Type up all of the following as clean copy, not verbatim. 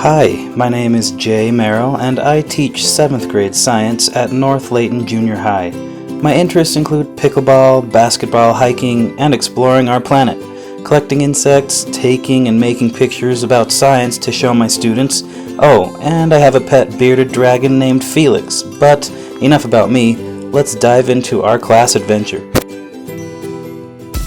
Hi, my name is Jay Merrill and I teach 7th grade science at North Layton Junior High. My interests include pickleball, basketball, hiking, and exploring our planet, collecting insects, taking and making pictures about science to show my students. Oh, and I have a pet bearded dragon named Felix. But enough about me, let's dive into our class adventure.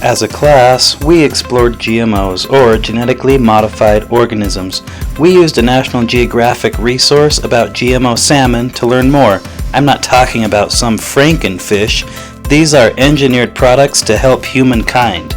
As a class, we explored GMOs, or genetically modified organisms. We used a National Geographic resource about GMO salmon to learn more. I'm not talking about some Frankenfish. These are engineered products to help humankind.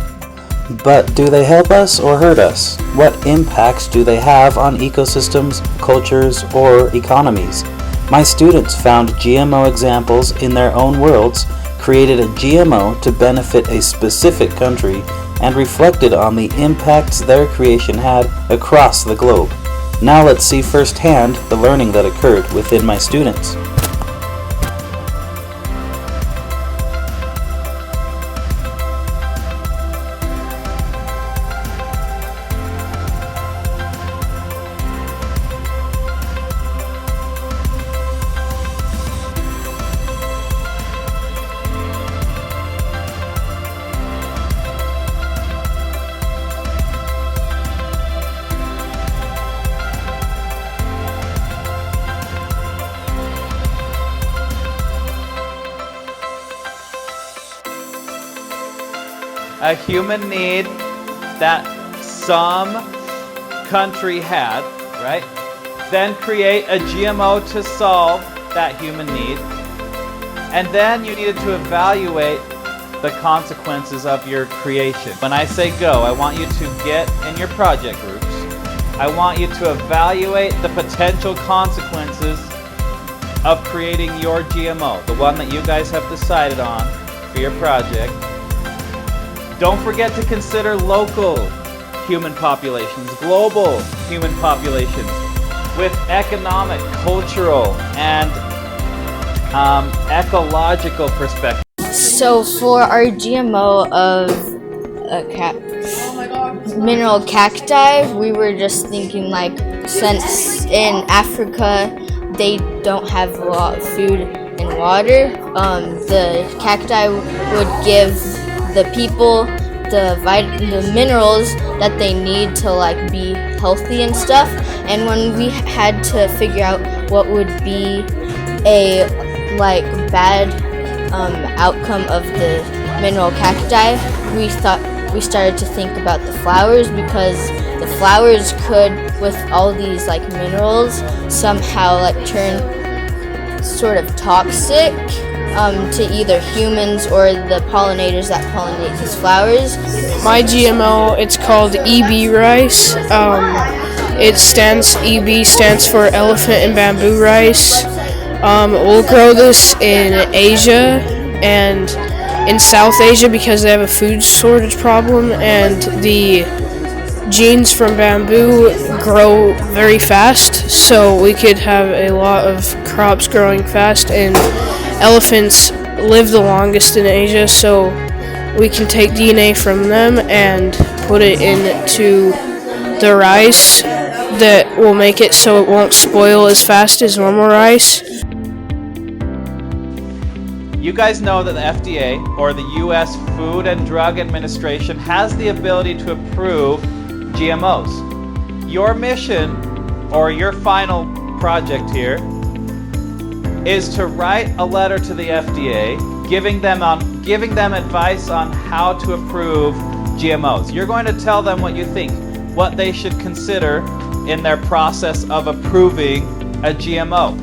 But do they help us or hurt us? What impacts do they have on ecosystems, cultures, or economies? My students found GMO examples in their own worlds, created a GMO to benefit a specific country, and reflected on the impacts their creation had across the globe. Now let's see firsthand the learning that occurred within my students. A human need that some country had, right? Then create a GMO to solve that human need. And then you needed to evaluate the consequences of your creation. When I say go, I want you to get in your project groups. I want you to evaluate the potential consequences of creating your GMO, the one that you guys have decided on for your project. Don't forget to consider local human populations, global human populations, with economic, cultural, and ecological perspective. So for our GMO of mineral cacti, we were just thinking, like, since in Africa they don't have a lot of food and water, the cacti would give the people the minerals that they need to, like, be healthy and stuff. And when we had to figure out what would be a, like, bad outcome of the mineral cacti, we started to think about the flowers, because the flowers could, with all these, like, minerals, somehow, like, turn sort of toxic to either humans or the pollinators that pollinate these flowers. My GMO, it's called EB rice. EB stands for elephant and bamboo rice. We'll grow this in Asia and in South Asia because they have a food shortage problem, and the genes from bamboo grow very fast, so we could have a lot of crops growing fast. And elephants live the longest in Asia, so we can take DNA from them and put it into the rice that will make it so it won't spoil as fast as normal rice. You guys know that the FDA, or the US Food and Drug Administration, has the ability to approve GMOs. Your mission, or your final project here, is to write a letter to the FDA giving them advice on how to approve GMOs. You're going to tell them what you think, what they should consider in their process of approving a GMO.